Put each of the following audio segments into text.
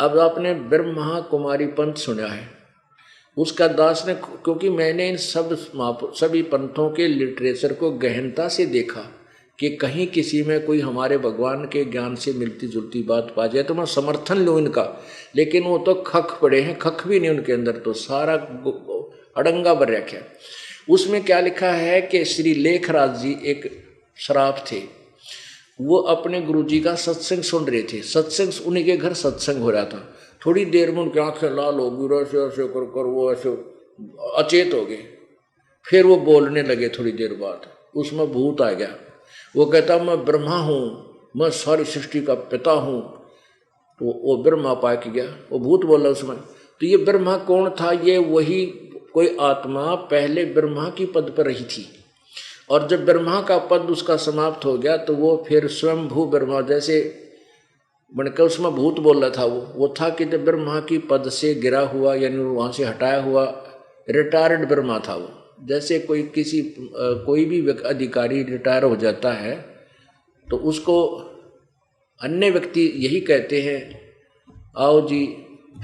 अब आपने ब्रह्मा कुमारी पंथ सुना है, उसका दास ने, क्योंकि मैंने इन सभी पंथों के लिटरेचर को गहनता से देखा कि कहीं किसी में कोई हमारे भगवान के ज्ञान से मिलती जुलती बात पा जाए तो मैं समर्थन लूँ इनका, लेकिन वो तो खख पड़े हैं, खख भी नहीं उनके अंदर, तो सारा अड़ंगा भर रखा है। उसमें क्या लिखा है कि श्री लेखराज जी एक श्राप थे, वो अपने गुरुजी का सत्संग सुन रहे थे, सत्संग उन्हीं के घर सत्संग हो रहा था। थोड़ी देर में उनकी आंखें लाल हो गई, ऐसे ऐसे कर कर वो ऐसे अचेत हो गए। फिर वो बोलने लगे, थोड़ी देर बाद उसमें भूत आ गया। वो कहता मैं ब्रह्मा हूँ, मैं सारी सृष्टि का पिता हूँ। तो वो ब्रह्मा पाक गया, वो भूत बोला उसमें। तो ये ब्रह्मा कौन था? ये वही कोई आत्मा पहले ब्रह्मा की पद पर रही थी, और जब ब्रह्मा का पद उसका समाप्त हो गया तो वो फिर स्वयंभू ब्रह्मा जैसे बनकर उसमें भूत बोल रहा था। वो था कि जब ब्रह्मा की पद से गिरा हुआ, यानी वहाँ से हटाया हुआ रिटायर्ड ब्रह्मा था वो। जैसे कोई भी अधिकारी रिटायर हो जाता है तो उसको अन्य व्यक्ति यही कहते हैं, आओ जी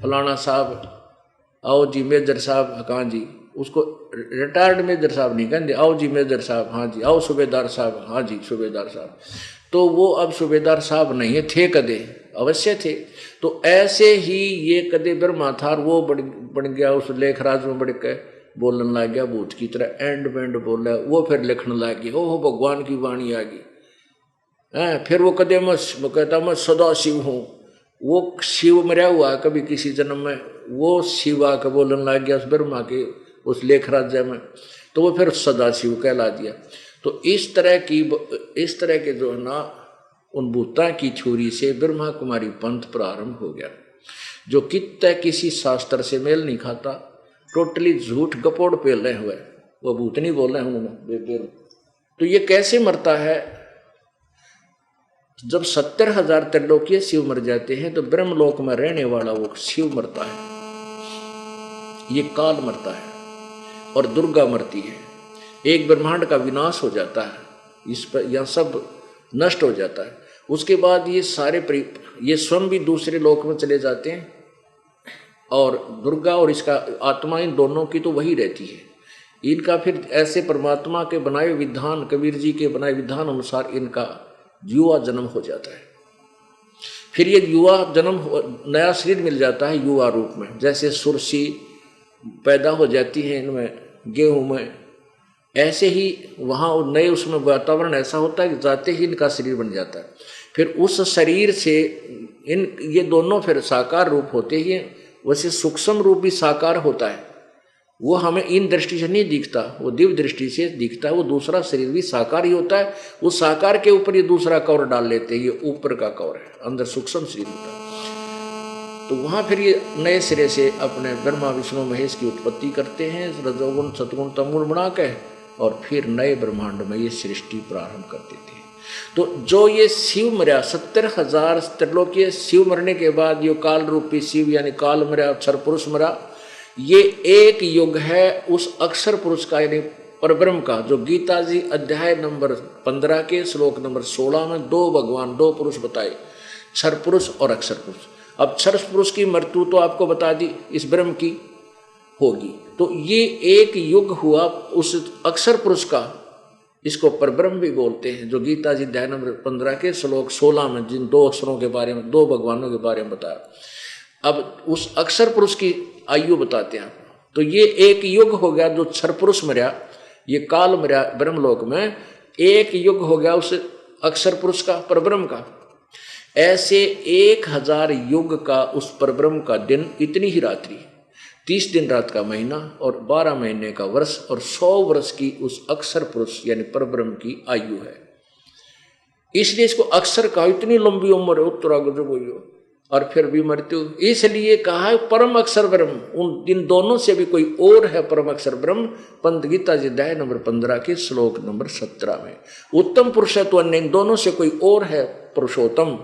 फलाना साहब, आओ जी मेजर साहब, कहाँ जी, उसको रिटायर्ड मेजर साहब नहीं कहते, आओ जी मेजर साहब, हाँ जी, आओ सूबेदार साहब, हाँ जी सूबेदार साहब। तो वो अब सूबेदार साहब नहीं है, थे कदे अवश्य थे। तो ऐसे ही ये कदे ब्रह्मा था, और वो बन गया उस लेखराज में बढ़ के बोलने लग गया भूत की तरह, एंड बेंड बोल रहा है वो। फिर लिखने लग गया, हो भगवान की वाणी आ गई। फिर वो कदे मैं कहता मैं सदा शिव हूँ, वो शिव मरा हुआ कभी किसी जन्म में, वो शिवा का बोलने लग गया उस ब्रह्मा के उस लेख राज्य में, तो वो फिर सदा शिव कहला दिया। तो इस तरह के जो है ना, उन भूता की छुरी से ब्रह्मा कुमारी पंथ प्रारंभ हो गया, जो कितने किसी शास्त्र से मेल नहीं खाता, टोटली झूठ गपोड़ पेल रहे हुए, वो भूत नहीं बोल रहे हैं उन्होंने। तो ये कैसे मरता है? जब 70,000 त्रिलोकीय शिव मर जाते हैं तो ब्रह्मलोक में रहने वाला वो शिव मरता है, ये काल मरता है और दुर्गा मरती है। एक ब्रह्मांड का विनाश हो जाता है, इस पर यह सब नष्ट हो जाता है। उसके बाद ये ये स्वयं भी दूसरे लोक में चले जाते हैं, और दुर्गा और इसका आत्मा इन दोनों की तो वही रहती है। इनका फिर ऐसे परमात्मा के बनाए विधान, कबीर जी के बनाए विधान अनुसार इनका युवा जन्म हो जाता है। फिर ये युवा जन्म नया शरीर मिल जाता है युवा रूप में, जैसे सुरसी पैदा हो जाती है इनमें गेहूं में, ऐसे ही वहाँ नए उसमें वातावरण ऐसा होता है कि जाते ही इनका शरीर बन जाता है। फिर उस शरीर से ये दोनों फिर साकार रूप होते ही, वैसे सूक्ष्म रूप भी साकार होता है, वो हमें इन दृष्टि से नहीं दिखता, वो दिव्य दृष्टि से दिखता है। वो दूसरा शरीर भी साकार ही होता है, वो साकार के ऊपर ये दूसरा कौर डाल लेते हैं, ये ऊपर का कौर है, अंदर सूक्ष्म शरीर होता है। तो वहाँ फिर ये नए सिरे से अपने ब्रह्मा विष्णु महेश की उत्पत्ति करते हैं, रजोगुण सतगुण तमगुण बना के, और फिर नए ब्रह्मांड में ये सृष्टि प्रारंभ कर देते हैं। तो जो ये शिव मर्या 70,000 त्रिलोकीय शिव मरने के बाद ये काल रूपी शिव यानी काल मर्या अक्षर पुरुष मरा, ये एक युग है उस अक्षर पुरुष का यानी परब्रह्म का, जो गीता जी अध्याय नंबर 15 के श्लोक नंबर 16 में दो भगवान दो पुरुष बताए, क्षर पुरुष और अक्षर पुरुष। अब क्षर पुरुष की मृत्यु तो आपको बता दी इस ब्रह्म की होगी, तो ये एक युग हुआ उस अक्षर पुरुष का, इसको परब्रह्म भी बोलते हैं, जो गीता जी अध्याय नंबर 15 के श्लोक 16 में जिन दो अक्षरों के बारे में, दो भगवानों के बारे में बताया। अब उस अक्षर पुरुष की आयु बताते हैं। तो ये एक युग हो गया जो क्षर पुरुष मर्या, ये काल मर्या ब्रह्मलोक में, एक युग हो गया उस अक्षर पुरुष का, परब्रह्म का। ऐसे 1000 युग का उस परब्रह्म का दिन, इतनी ही रात्रि, 30 दिन रात का महीना और 12 महीने का वर्ष और 100 वर्ष की उस अक्षर पुरुष यानी परब्रह्म की आयु है। इसलिए इसको अक्षर कहा, इतनी लंबी उम्र है, उत्तरा गजब हुई हो, और फिर भी मृत्यु, इसलिए कहा है परम अक्षर ब्रह्म। उन इन दोनों से भी कोई और है परम अक्षर ब्रह्म, पंत गीता जी अध्याय नंबर 15 के श्लोक नंबर 17 में। उत्तम पुरुष है तो अन्य, इन दोनों से कोई और है पुरुषोत्तम,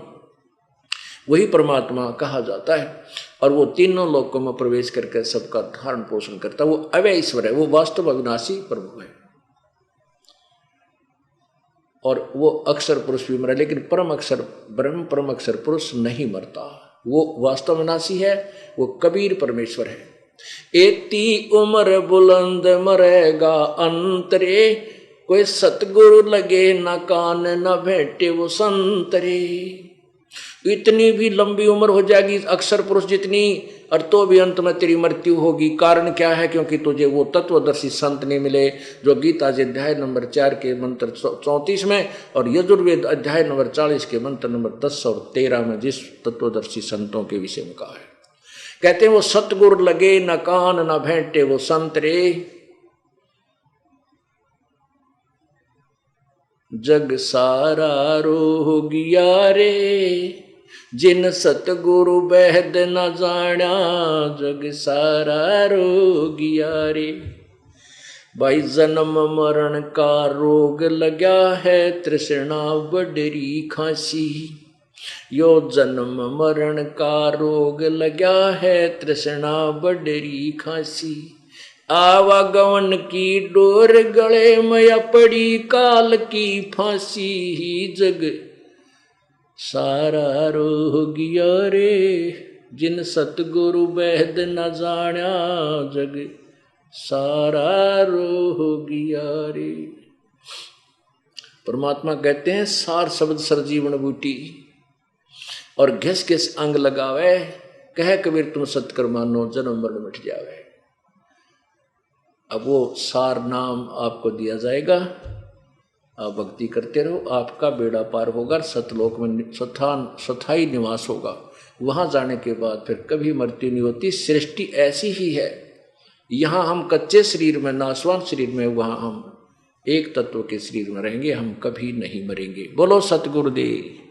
वही परमात्मा कहा जाता है। और वो तीनों लोकों में प्रवेश करके सबका धारण पोषण करता है, वो अव्यय ईश्वर है, वो वास्तव अविनाशी प्रभु है। और वो अक्षर पुरुष भी मरा, लेकिन परम अक्षर ब्रह्म परम अक्षर पुरुष नहीं मरता, वो वास्तव में नासी है, वो कबीर परमेश्वर है। एती उम्र बुलंद मरेगा अंतरे, कोई सतगुरु लगे न कान न भेंटे वो संतरे। इतनी भी लंबी उम्र हो जाएगी अक्सर पुरुष जितनी, और तो भी अंत में तेरी मृत्यु होगी। कारण क्या है? क्योंकि तुझे वो तत्वदर्शी संत नहीं मिले जो गीता जी अध्याय नंबर 4 के मंत्र 34 में और यजुर्वेद अध्याय नंबर 40 के मंत्र नंबर 10 और 13 में जिस तत्वदर्शी संतों के विषय में कहा है। कहते हैं वो सतगुरु लगे न कान न भेंटे वो संतरे, जग सारा रोगिया रे, जिन सतगुरु बेहद न जाना, जग सारा रोगिया रे। भाई जन्म मरण का रोग लगा है, तृष्णा बडरी खांसी। यो जन्म मरण का रोग लगा है, तृष्णा बडरी खांसी। आवागमन की डोर गले में पड़ी, काल की फांसी। जग सारा रोगिया रे, जिन सतगुरु बेहद न जाना, जग सारा रोगिया रे। परमात्मा कहते हैं सार शब्द सरजीवन बूटी, और घिस घिस अंग लगावे, कह कबीर तुम सतकर मानो, जन्म मरण मिट जावे। अब वो सार नाम आपको दिया जाएगा, आप भक्ति करते रहो, आपका बेड़ा पार होगा, सतलोक में स्थायी निवास होगा। वहाँ जाने के बाद फिर कभी मृत्यु नहीं होती। सृष्टि ऐसी ही है, यहाँ हम कच्चे शरीर में, नाशवान शरीर में, वहाँ हम एक तत्व के शरीर में रहेंगे, हम कभी नहीं मरेंगे। बोलो सतगुरुदेव।